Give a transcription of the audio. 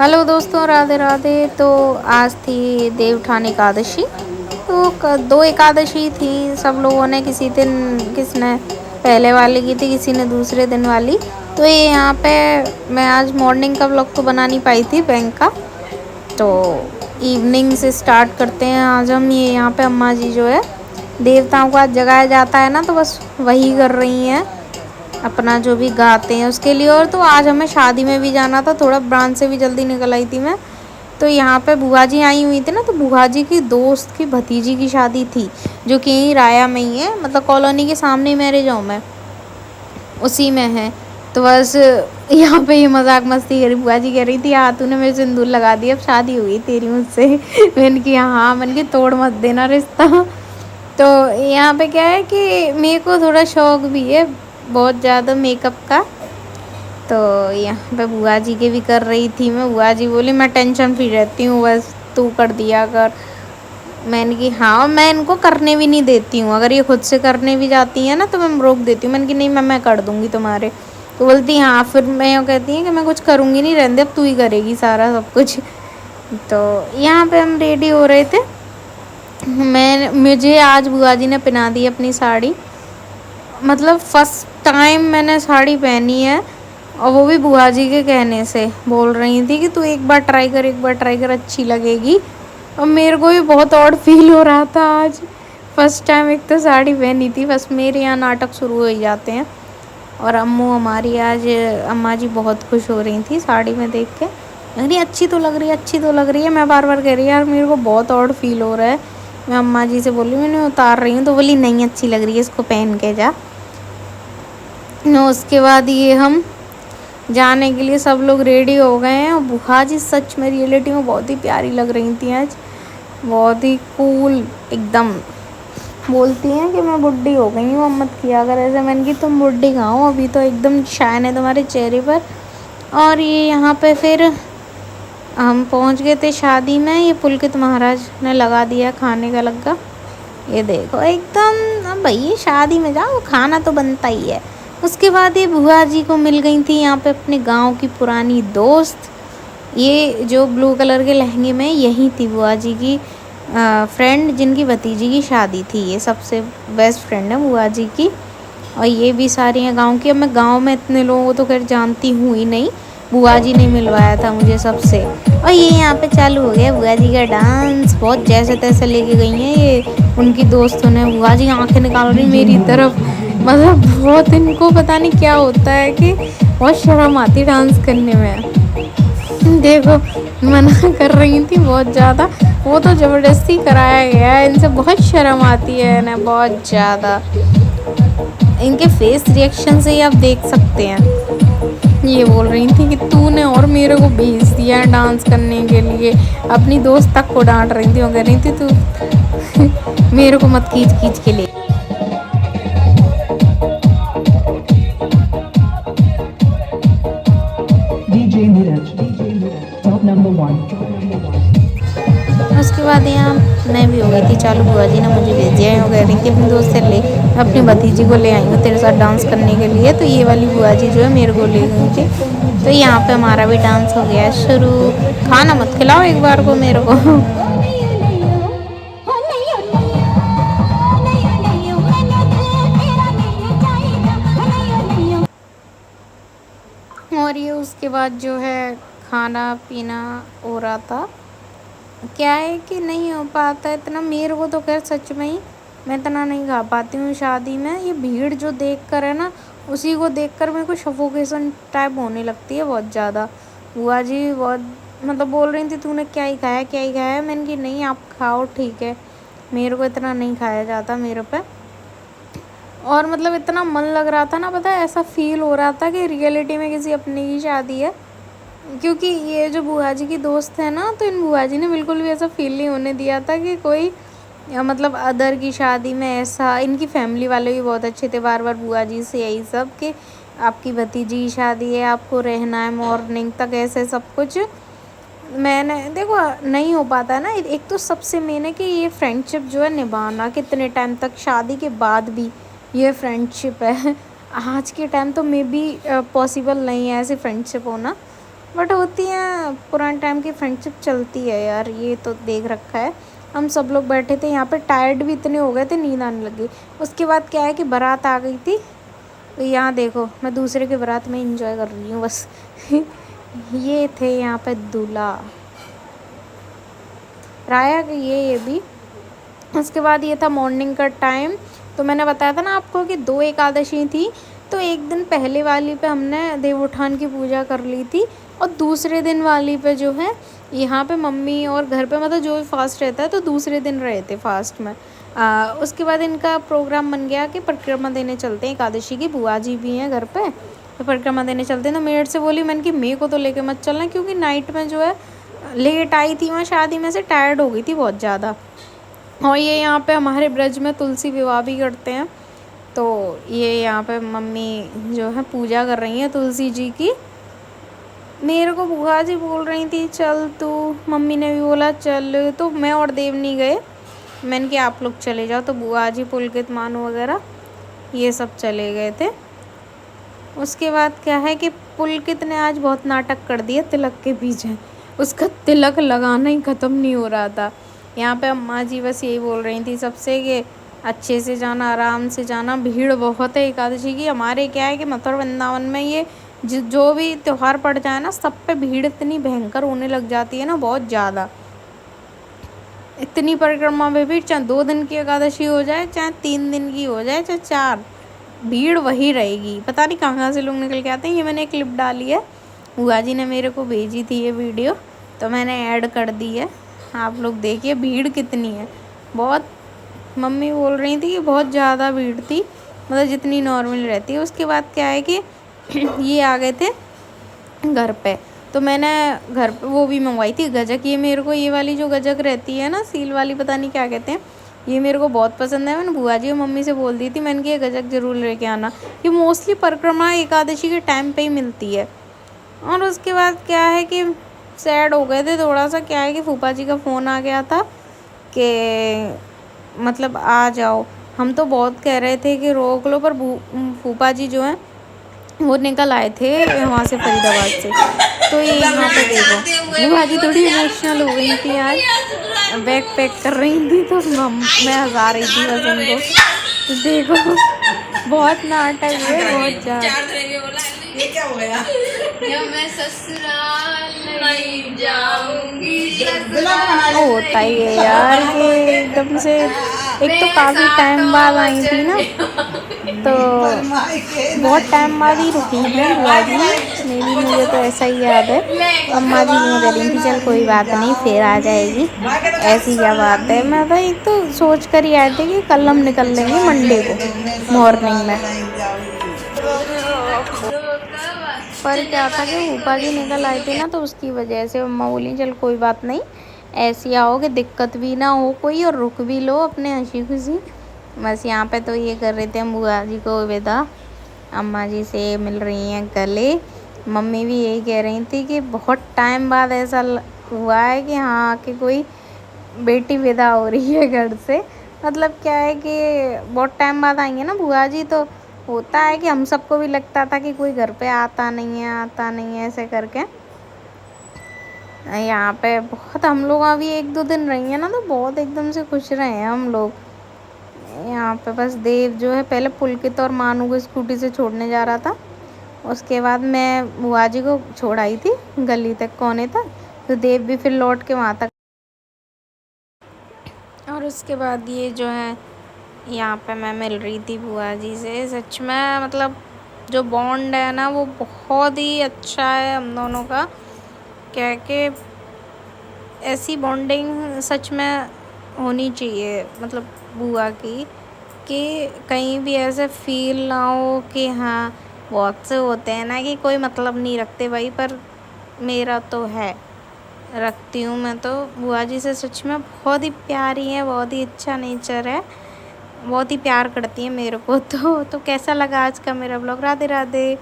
Hello दोस्तों, राधे राधे। तो आज थी देवउठान एकादशी। तो दो एकादशी थी। सब लोगों ने किसी ने पहले वाली की थी, किसी ने दूसरे दिन वाली। तो ये यहाँ पे मैं आज मॉर्निंग का व्लॉग तो बना नहीं पाई थी बैंक का, तो इवनिंग से स्टार्ट करते हैं। आज हम ये यहाँ पे अम्मा जी जो है देवताओं को आज जगाया जाता है ना, तो बस वही कर रही हैं, अपना जो भी गाते हैं उसके लिए। और तो आज हमें शादी में भी जाना था, थोड़ा ब्रांच से भी जल्दी निकल आई थी मैं। तो यहाँ पे बुआ जी आई हुई थी ना, तो बुआ जी की दोस्त की भतीजी की शादी थी, जो कि यहीं राया में ही है, मतलब कॉलोनी के सामने ही मैरिज होम है, उसी में है। तो बस यहाँ पे ये मजाक मस्ती करी। बुआ जी कह रही थी, हाँ तूने मेरे सिंदूर लगा दिया, अब शादी हुई तेरी मुझसे। मैंने की हाँ, मैंने की तोड़ मत देना रिश्ता। तो यहाँ पे क्या है कि मेरे को थोड़ा शौक भी है बहुत ज़्यादा मेकअप का। तो यहाँ पे बुआ जी के भी कर रही थी मैं। बुआ जी बोली मैं टेंशन फ्री रहती हूँ, बस तू कर दिया कर। मैंने की हाँ, मैं इनको करने भी नहीं देती हूँ, अगर ये खुद से करने भी जाती हैं ना तो मैं रोक देती हूँ। मैंने की नहीं, मैं कर दूँगी तुम्हारे। तो बोलती हाँ, फिर मैं यूँ कहती हैं कि मैं कुछ करूँगी नहीं, रहने दे, अब तू ही करेगी सारा सब कुछ। तो यहाँ पे हम रेडी हो रहे थे। मुझे आज बुआ जी ने पहना दी अपनी साड़ी, मतलब फर्स्ट टाइम मैंने साड़ी पहनी है, और वो भी बुआ जी के कहने से। बोल रही थी कि तू एक बार ट्राई कर, एक बार ट्राई कर, अच्छी लगेगी। और मेरे को भी बहुत ऑड फील हो रहा था आज, फर्स्ट टाइम एक तो साड़ी पहनी थी। बस मेरे यहाँ नाटक शुरू हो ही जाते हैं। और अम्मू हमारी आज, अम्मा जी बहुत खुश हो रही थी साड़ी में देख के। अरे अच्छी तो लग रही है, अच्छी तो लग रही है। मैं बार बार कह रही यार मेरे को बहुत ऑड फील हो रहा है। मैं अम्मा जी से बोली मैंने उतार रही हूँ, तो बोली नहीं अच्छी लग रही है, इसको पहन के जा। उसके बाद ये हम जाने के लिए सब लोग रेडी हो गए हैं। और बुआ जी सच में रियलिटी में बहुत ही प्यारी लग रही थी आज, बहुत ही कूल एकदम। बोलती हैं कि मैं बुढ़ी हो गई हूँ, अब मत किया अगर ऐसे। मैंने की तुम बुढ़ी कहाँ हो, अभी तो एकदम शाइन है तुम्हारे चेहरे पर। और ये यहाँ पे फिर हम पहुँच गए थे शादी में। ये पुलकित महाराज ने लगा दिया खाने का लग्गा, ये देखो एकदम। अब भाई शादी में जाओ, खाना तो बनता ही है। उसके बाद ये बुआ जी को मिल गई थी यहाँ पे अपने गांव की पुरानी दोस्त। ये जो ब्लू कलर के लहंगे में, यही थी बुआ जी की फ्रेंड, जिनकी भतीजी की शादी थी। ये सबसे बेस्ट फ्रेंड है बुआ जी की। और ये भी सारी हैं गांव की। अब मैं गांव में इतने लोगों को तो खैर जानती हूँ ही नहीं, बुआ जी ने मिलवाया था मुझे सबसे। और ये यहाँ पे चालू हो गया बुआ जी का डांस, बहुत जैसे तैसे लेके गई हैं ये उनकी दोस्तों ने। बुआ जी आंखें निकाल रही मेरी तरफ, मतलब बहुत इनको पता नहीं क्या होता है कि बहुत शर्म आती डांस करने में। देखो मना कर रही थी बहुत ज़्यादा, वो तो ज़बरदस्ती कराया गया है। इनसे बहुत शर्म आती है ना, बहुत ज़्यादा। इनके फेस रिएक्शन से ही आप देख सकते हैं। ये बोल रही थी कि तूने और मेरे को भेज दिया डांस करने के लिए, अपनी दोस्त तक को डांट रही थी। वो कह रही थी तू मेरे को मत खींच खींच के ले। DJ Neeraj, top number 1. उसके बाद यहाँ मैं भी हो गई थी चालू। बुआ जी ने मुझे भेज दिया है, वो कह रही थी अपनी दोस्त से ले, अपनी भतीजी को ले आई हूँ तेरे साथ डांस करने के लिए। तो ये वाली बुआ जी जो है मेरे को ले गई थी। तो यहाँ पे हमारा भी डांस हो गया शुरू। खाना मत खिलाओ एक बार को मेरे को। और ये उसके बाद जो है खाना पीना हो रहा था। क्या है कि नहीं हो पाता इतना मेरे को तो, खैर सच में ही मैं इतना नहीं खा पाती हूँ शादी में। ये भीड़ जो देख कर है ना, उसी को देख कर मेरे को सफोकेशन टाइप होने लगती है बहुत ज़्यादा। बुआ जी बहुत मतलब बोल रही थी तूने क्या ही खाया, क्या ही खाया। मैंने कि नहीं आप खाओ ठीक है, मेरे को इतना नहीं खाया जाता मेरे पे। और मतलब इतना मन लग रहा था ना, पता है ऐसा फील हो रहा था कि रियलिटी में किसी अपने की शादी है। क्योंकि ये जो बुआ जी की दोस्त है ना, तो इन बुआ जी ने बिल्कुल भी ऐसा फील नहीं होने दिया था कि कोई मतलब अदर की शादी में ऐसा। इनकी फैमिली वाले भी बहुत अच्छे थे, बार बार बुआ जी से यही सब कि आपकी भतीजी की शादी है, आपको रहना है मॉर्निंग तक, ऐसे सब कुछ। मैंने देखो नहीं हो पाता ना। एक तो सबसे मेन है कि ये फ्रेंडशिप जो है निभाना कितने टाइम तक, शादी के बाद भी ये फ्रेंडशिप है। आज के टाइम तो मे बी पॉसिबल नहीं है ऐसी फ्रेंडशिप होना। बट होती है, पुराने टाइम की फ्रेंडशिप चलती है यार, ये तो देख रखा है। हम सब लोग बैठे थे यहाँ पे, टायर्ड भी इतने हो गए थे, नींद आने लगी। उसके बाद क्या है कि बारात आ गई थी, तो यहाँ देखो मैं दूसरे के बारात में इंजॉय कर रही हूँ बस। ये थे यहाँ पे दूल्हा राया के, ये भी। उसके बाद ये था मॉर्निंग का टाइम। तो मैंने बताया था ना आपको कि 2 एकादशी थी, तो एक दिन पहले वाली पे हमने देव उठान की पूजा कर ली थी, और दूसरे दिन वाली पे जो है यहाँ पे मम्मी और घर पे मतलब जो भी फास्ट रहता है तो दूसरे दिन रहे थे फास्ट में। उसके बाद इनका प्रोग्राम बन गया कि परिक्रमा देने चलते हैं एकादशी की, बुआ जी भी हैं घर पे, तो परिक्रमा देने चलते हैं। तो मेरे से बोली, मैंने कि मेरे को तो लेके मत चलना, क्योंकि नाइट में जो है लेट आई थी वहाँ शादी में से, टायर्ड हो गई थी बहुत ज़्यादा। और ये यहाँ पे हमारे ब्रज में तुलसी विवाह भी करते हैं, तो ये यहाँ पे मम्मी जो है पूजा कर रही हैं तुलसी जी की। मेरे को बुआ जी बोल रही थी चल तू, मम्मी ने भी बोला चल, तो मैं और देव नहीं गए। मैंने कि आप लोग चले जाओ, तो बुआ जी, पुलकित, मानू वगैरह ये सब चले गए थे। उसके बाद क्या है कि पुलकित ने आज बहुत नाटक कर दिया तिलक के पीछे, उसका तिलक लगाना ही ख़त्म नहीं हो रहा था। यहाँ पे अम्मा जी बस यही बोल रही थी सबसे कि अच्छे से जाना, आराम से जाना, भीड़ बहुत है एकादशी की। हमारे क्या है कि मथुरा वृंदावन में ये जो भी त्यौहार पड़ जाए ना, सब पे भीड़ इतनी भयंकर होने लग जाती है ना, बहुत ज़्यादा। इतनी परिक्रमा में भी, चाहे 2 दिन की एकादशी हो जाए, चाहे 3 दिन की हो जाए, चाहे 4, भीड़ वही रहेगी। पता नहीं कहाँ से लोग निकल के आते हैं। ये मैंने एक क्लिप डाली है, बुआ जी ने मेरे को भेजी थी ये वीडियो, तो मैंने ऐड कर दी है, आप लोग देखिए भीड़ कितनी है। बहुत, मम्मी बोल रही थी कि बहुत ज़्यादा भीड़ थी, मतलब जितनी नॉर्मल रहती है। उसके बाद क्या है कि ये आ गए थे घर पे, तो मैंने घर पे वो भी मंगवाई थी गजक। ये मेरे को ये वाली जो गजक रहती है ना, सील वाली, पता नहीं क्या कहते हैं, ये मेरे को बहुत पसंद है। मैंने बुआ जी और मम्मी से बोल दी थी, मैंने कि ये गजक ज़रूर लेके आना। ये मोस्टली परिक्रमा एकादशी के टाइम पे ही मिलती है। और उसके बाद क्या है कि सैड हो गए थे थोड़ा सा। क्या है कि फूफा जी का फ़ोन आ गया था कि मतलब आ जाओ। हम तो बहुत कह रहे थे कि रोक लो, पर फूफा जी जो हैं वो निकल आए थे वहाँ से, फरीदाबाद से। तो ये यहाँ पे देखो बुआ जी थोड़ी इमोशनल हो गई थी आज, बैग पैक कर रही थी, तो मैं हंसा रही थी बस उनको। तो देखो बहुत नाटक है, बहुत ज़्यादा। ये क्या हो गया? या मैं ससुराल नहीं जाऊंगी। होता ही है यार कि एकदम से, एक तो काफ़ी टाइम बाद आई थी ना, तो बहुत टाइम बाद ही रुकी हैं बुआ जी, मे भी मुझे तो ऐसा ही याद है। अम्मा जी यूँ कह रही थी चल कोई बात नहीं फिर आ जाएगी, ऐसी क्या बात है। मैं तो एक तो सोच कर ही आए थे कि कल हम निकल लेंगे मंडे को मॉर्निंग में, पर क्या था कि फूफा जी निकल आए थे ना, तो उसकी वजह से अम्मा बोली चल कोई बात नहीं, ऐसी आओ कि दिक्कत भी ना हो कोई, और रुक भी लो अपने हंसी खुशी। बस यहाँ पे तो ये कर रहे थे हम बुआ जी को विदा, अम्मा जी से मिल रही हैं गले। मम्मी भी यही कह रही थी कि बहुत टाइम बाद ऐसा हुआ है कि हाँ कि कोई बेटी विदा हो रही है घर से। मतलब क्या है कि बहुत टाइम बाद आएंगे ना बुआ जी, तो होता है कि हम सबको भी लगता था कि कोई घर पे आता नहीं है ऐसे करके। यहाँ पे बहुत हम लोग अभी 1-2 दिन रही हैं ना, तो बहुत एकदम से खुश रहे हैं हम लोग। यहाँ पे बस देव जो है पहले पुलकित और मानू को स्कूटी से छोड़ने जा रहा था, उसके बाद मैं बुआ जी को छोड़ आई थी गली तक, कोने तक, तो देव भी फिर लौट के वहाँ तक। और उसके बाद ये जो है यहाँ पे मैं मिल रही थी बुआ जी से। सच में मतलब जो बॉन्ड है ना वो बहुत ही अच्छा है हम दोनों का। क्या कि ऐसी बॉन्डिंग सच में होनी चाहिए, मतलब बुआ की, कि कहीं भी ऐसे फील ना हो कि हाँ, बहुत से होते हैं ना कि कोई मतलब नहीं रखते भाई, पर मेरा तो है, रखती हूँ मैं तो। बुआ जी से सच में बहुत ही प्यारी है, बहुत ही अच्छा नेचर है, बहुत ही प्यार करती है मेरे को। तो कैसा लगा आज का मेरा ब्लॉग? राधे राधे।